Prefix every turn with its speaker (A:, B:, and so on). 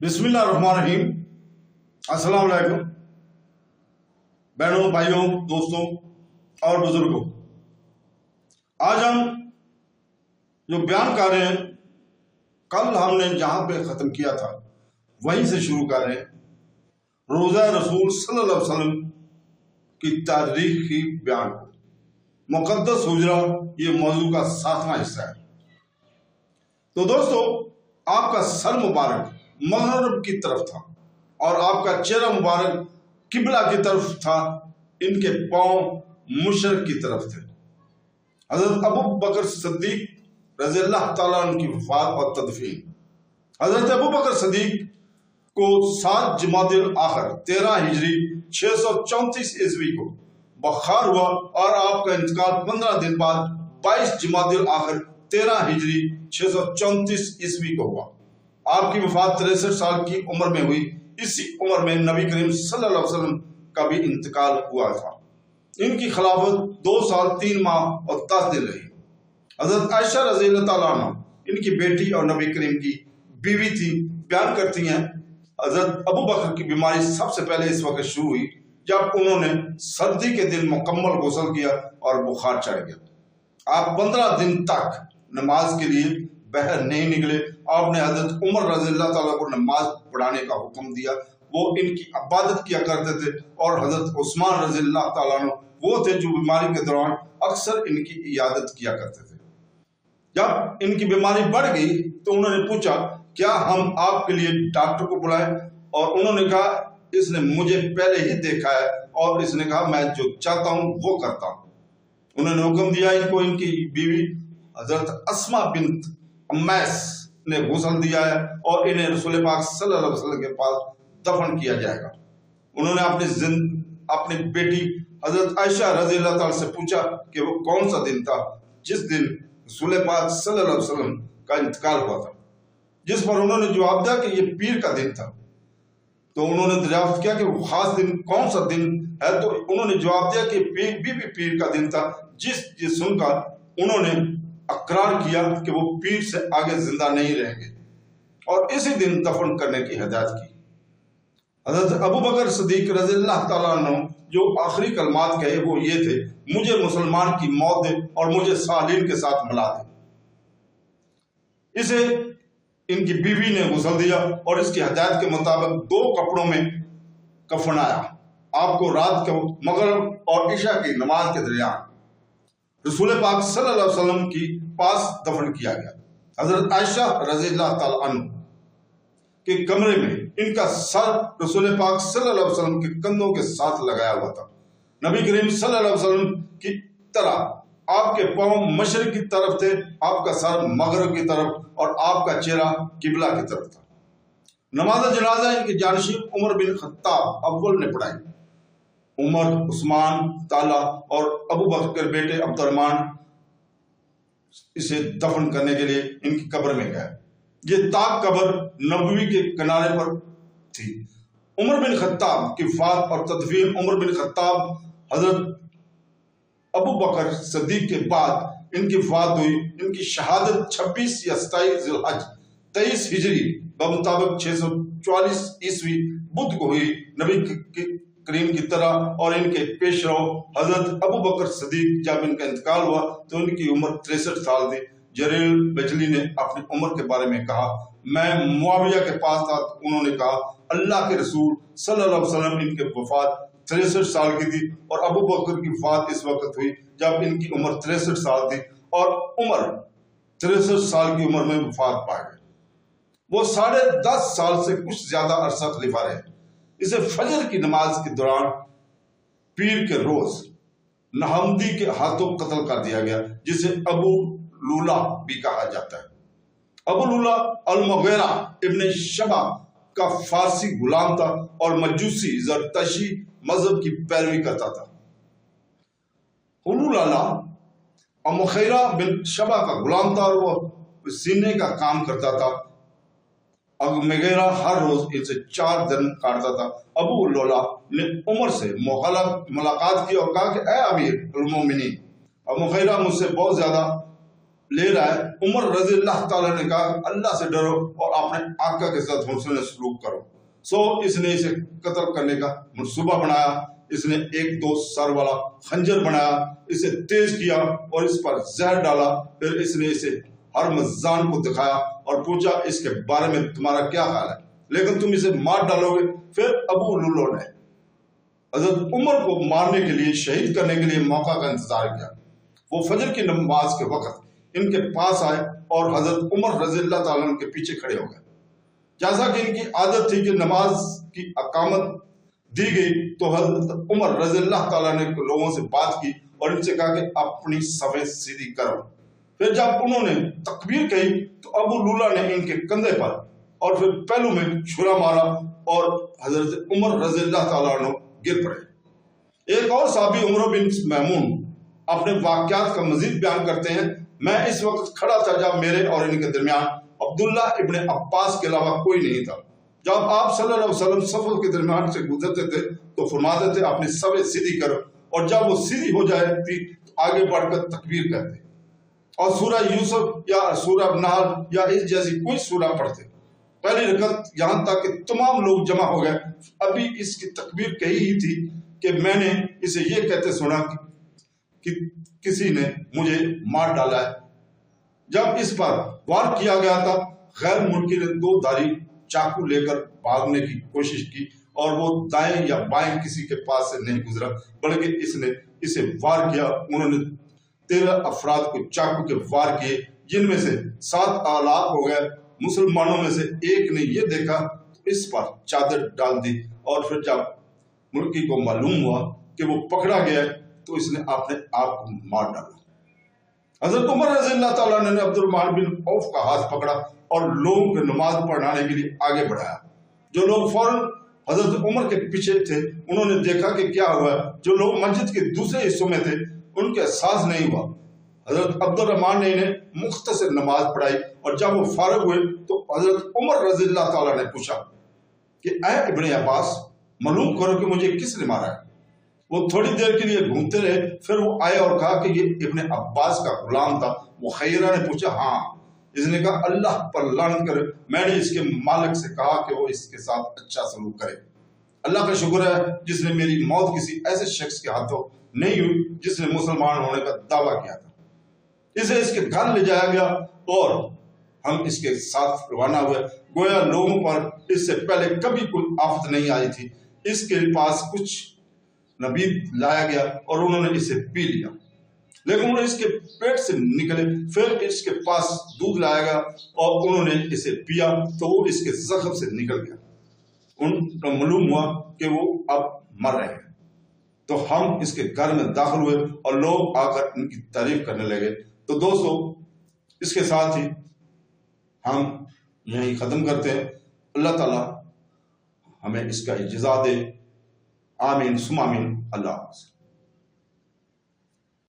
A: बिस्मिल्लाहिर्रहमानिर्रहीम। अस्सलाम वालेकुम बहनों, भाइयों, दोस्तों और बुजुर्गों। आज हम जो बयान कर रहे हैं, कल हमने जहां पे ख़त्म किया था वहीं से शुरू कर रहे हैं। रोज़ा रसूल सल्लल्लाहु अलैहि वसल्लम की तारीखी बयान को, मुक़द्दस हुजरा, ये मौजू का 7वां हिस्सा है। तो दोस्तों, आपका सर मुबारक मग़रिब की तरफ था और आपका चेहरा मुबारक किबला की तरफ था। इनके पांव मशरिक़ की तरफ थे। हज़रत अबू बकर सिद्दीक़ रज़ियल्लाहु ताला अन्हु की वफ़ात और तदफीन। हज़रत अबू बकर सिद्दीक़ को 7 जमादिल आखिर 13 हिजरी 634 ईस्वी को बुखार हुआ और आपका इंतकाल 15 दिन बाद 22 जमादिल आखिर 13 हिजरी 634 ईस्वी को हुआ। आपकी वफात 63 साल की उम्र में हुई। इसी उम्र में नबी करीम सल्लल्लाहु अलैहि वसल्लम का भी इंतकाल हुआ था। इनकी खिलाफत 2 साल 3 माह और 10 दिन रही। हज़रत आयशा रज़ियल्लाहु ताला अन्हा इनकी बेटी और नबी करीम की बीवी थी। बयान करती हैं, हज़रत अबू बकर की बीमारी सबसे पहले इस वक्त शुरू हुई जब उन्होंने सर्दी के दिन मुकम्मल गुस्ल किया और बुखार चढ़ गया। आप 15 दिन तक नमाज के लिए बाहर नहीं निकले। आपने हज़रत उमर रज़ियल्लाहु ताला को नमाज पढ़ाने का हुक्म दिया। वो इनकी इबादत किया करते थे और हज़रत उस्मान रज़ियल्लाहु ताला अन्हु वो थे जो बीमारी के दौरान अक्सर इनकी इयादत किया करते थे। जब इनकी बीमारी बढ़ गई तो उन्होंने पूछा, क्या हम आपके लिए डॉक्टर को बुलाएं? और उन्होंने कहा, इसने मुझे पहले ही देखा है और इसने कहा मैं जो चाहता हूं वो करता हूं। उन्होंने हुक्म दिया इनको, इनकी बीवी हज़रत अस्मा बिन्त उमैस ने गुस्ल दिया है और इन्हें रसूल पाक सल्लल्लाहु अलैहि वसल्लम के पास दफन किया जाएगा। उन्होंने अपनी बेटी हज़रत आयशा रज़ियल्लाहु ताला से पूछा कि वो कौन सा दिन था जिस दिन रसूल पाक सल्लल्लाहु अलैहि वसल्लम का इंतकाल हुआ था, जिस पर उन्होंने जवाब दिया कि ये पीर का दिन था। तो उन्होंने दरियाफ्त किया कि वो खास दिन कौन सा दिन है, तो उन्होंने जवाब दिया कि पीर का दिन था। जिस सुनकर उन्होंने अकरार किया कि वो पीर से आगे जिंदा नहीं रहेंगे और इसी दिन दफन करने की हिदायत की। हज़रत अबू बकर सिद्दीक़ रज़ियल्लाहु ताला अन्हु जो आखिरी कलमात कहे वो ये थे, मुझे मुसलमान की मौत दे और मुझे सालीन के साथ मिला दे। इसे इनकी बीवी ने गुस्ल दिया और इसकी हिदायत के मुताबिक 2 कपड़ों में कफनाया। आपको रात को मगरिब और इशा की नमाज के दरमियान रसूल पाक सल्लल्लाहु अलैहि वसल्लम की पास दफन किया गया। हज़रत आयशा रज़ियल्लाहु ताला अन्हा के कमरे में इनका सर रसूल पाक सल्लल्लाहु अलैहि वसल्लम के कंधों के साथ लगाया हुआ था। नबी करीम सल्लल्लाहु अलैहि वसल्लम की तरह आपके पांव मशरिक़ की तरफ थे, आपका सर मगरिब की तरफ और आपका चेहरा किबला की तरफ था। नमाज जनाजा इनकी जानशीन उमर बिन खत्ताब अव्वल ने पढ़ाई। उमर, उस्मान, ताला और अबू बकर के बेटे अब्दुर्रहमान इसे दफन करने के लिए इनकी कब्र में गए। ये ताक कब्र नबवी के किनारे पर थी। उमर बिन खत्ताब की वफात और तदफीन उमर बिन खत्ताब हज़रत अबू बकर सिद्दीक़ के बाद इनकी वफात हुई। इनकी शहादत 26 या 27 ज़िलहज 23 हिजरी बमुताबिक 644 ईस्वी बुध को हुई। नबी करीम की तरह और इनके पेशरो हज़रत अबू बकर सिद्दीक़ जब इनका इंतकाल हुआ तो इनकी उम्र 63 साल थी। जरील बजली ने अपनी उम्र के बारे में कहा, मैं मुआविया के पास था। उन्होंने कहा, अल्लाह के रसूल सल्लल्लाहु अलैहि वसल्लम इनके वफात 63 साल की थी और अबू बकर की वफात इस वक्त हुई जब इनकी उम्र 63 साल थी और उमर 63 साल की उम्र में वफात पा गए। वो 10.5 साल से कुछ ज्यादा अरसा खलीफा रहे। इसे फजर की नमाज के दौरान पीर के रोज नहमदी के हाथों कत्ल कर दिया गया, जिसे अबू लूला भी कहा जाता है। अबू लूला अल-मुग़ीरा इब्न शबा का फारसी गुलाम था और मजूसी ज़रतशी मजहब की पैरवी करता था। हुलूला मुग़ीरा बिन शबा का गुलाम था और वो सीने का काम करता था। अब मुग़ीरा हर रोज इनसे 4 दिन काटता था। अबू लूला ने उमर से मुलाकात की और कहा कि ऐ अमीर उल मोमिनीन, अब मुग़ीरा मुझसे बहुत ज्यादा لے رہا ہے، عمر رضی اللہ تعالیٰ نے کہا اللہ سے ڈرو اور اپنے آقا کے ساتھ حسن سلوک کرو. سو اس نے اسے قتل کرنے کا منصوبہ بنایا. اس نے ایک دو سر والا خنجر بنایا، اسے تیز کیا اور اس پر زہر ڈالا. پھر اس نے اسے ہرمزان کو دکھایا اور پوچھا اس کے بارے میں تمہارا کیا خیال ہے، لیکن تم اسے مار ڈالو گے. پھر ابو لولو نے حضرت عمر کو مارنے کے لیے، شہید کرنے کے لیے موقع کا انتظار کیا. وہ فجر کی نماز کے وقت ان کے پاس آئے اور حضرت عمر رضی اللہ تعالیٰ عنہ کے پیچھے کھڑے ہو گئے. جیسا کہ ان کی عادت تھی کہ نماز کی اقامت دی گئی تو حضرت عمر رضی اللہ تعالیٰ نے لوگوں سے بات کی اور ان سے کہا کہ اپنی صفیں سیدھی کرو. پھر جب انہوں نے تکبیر کہی تو ابو لولا نے ان کے کندھے پر اور پھر پہلو میں چھرا مارا اور حضرت عمر رضی اللہ تعالیٰ عنہ گر پڑے. ایک اور صحابی عمر بن میمون اپنے واقعات کا مزید بیان کرتے ہیں، میں اس وقت کھڑا تھا جب میرے اور ان کے درمیان عبداللہ ابن عباس کے علاوہ کوئی نہیں تھا. جب آپ صلی اللہ علیہ وسلم صفوں کے درمیان سے گزرتے تھے تو فرماتے تھے اپنی صفیں سیدھی کرو، اور جب وہ سیدھی ہو جائے تھی تو آگے بڑھ کر تکبیر کہتے اور سورہ یوسف یا سورہ نحل یا اس جیسی کوئی سورہ پڑھتے. پہلی رکعت یہاں تک کہ تمام لوگ جمع ہو گئے، ابھی اس کی تکبیر کہی ہی تھی کہ میں نے اسے یہ کہتے سنا کہ کسی نے مجھے مار ڈالا ہے. جب اس پر وار کیا گیا تھا، غیر ملکی نے دو دھاری چاقو لے کر بھاگنے کی کوشش کی اور وہ دائیں یا بائیں کسی کے پاس سے نہیں گزرا، بلکہ اس نے اسے وار کیا. انہوں نے 13 افراد کو چاقو کے وار کیے، جن میں سے 7 ہلاک ہو گئے. مسلمانوں میں سے ایک نے یہ دیکھا تو اس پر چادر ڈال دی، اور پھر جب ملکی کو معلوم ہوا کہ وہ پکڑا گیا تو اس نے اپنے آپ کو مار ڈالا. حضرت عمر رضی اللہ تعالیٰ نے عبد الرحمن بن عوف کا ہاتھ پکڑا اور لوگوں کو نماز پڑھانے کے لیے آگے بڑھایا. جو لوگ فوراً حضرت عمر کے پیچھے تھے انہوں نے دیکھا کہ کیا ہوا ہے. جو لوگ مسجد کے دوسرے حصوں میں تھے ان کے احساس نہیں ہوا. حضرت عبد الرحمن نے انہیں مختصر نماز پڑھائی، اور جب وہ فارغ ہوئے تو حضرت عمر رضی اللہ تعالیٰ نے پوچھا کہ اے ابن عباس، معلوم کرو کہ مجھے کس نے مارا ہے. وہ تھوڑی دیر کے لیے گھومتے رہے، پھر وہ آئے اور کہا کہ یہ ابن عباس کا غلام تھا. مخیرہ نے پوچھا ہاں. اس نے کہا اللہ پر لعنت کرے، میں نے اس کے مالک سے کہا کہ وہ اس کے ساتھ اچھا سلوک کرے. اللہ کا شکر ہے جس نے میری موت کسی ایسے شخص کے ہاتھوں نہیں ہوئی جس نے مسلمان ہونے کا دعویٰ کیا تھا. اسے اس کے گھر لے جایا گیا اور ہم اس کے ساتھ روانہ ہوئے. گویا لوگوں پر اس سے پہلے کبھی کوئی آفت نہیں آئی تھی. اس کے پاس کچھ نبید لایا گیا اور انہوں نے اسے پی لیا، لیکن وہ اس کے پیٹ سے نکلے. پھر اس کے پاس دودھ لایا گیا اور انہوں نے اسے پیا تو وہ اس کے زخم سے نکل گیا. ان کو معلوم ہوا کہ وہ اب مر رہے ہیں. تو ہم اس کے گھر میں داخل ہوئے اور لوگ آ کر ان کی تعریف کرنے لگے. تو دوستو، اس کے ساتھ ہی ہم یہیں ختم کرتے ہیں. اللہ تعالیٰ ہمیں اس کا اجازت دے. آمین ثم آمین. اللہ حافظ.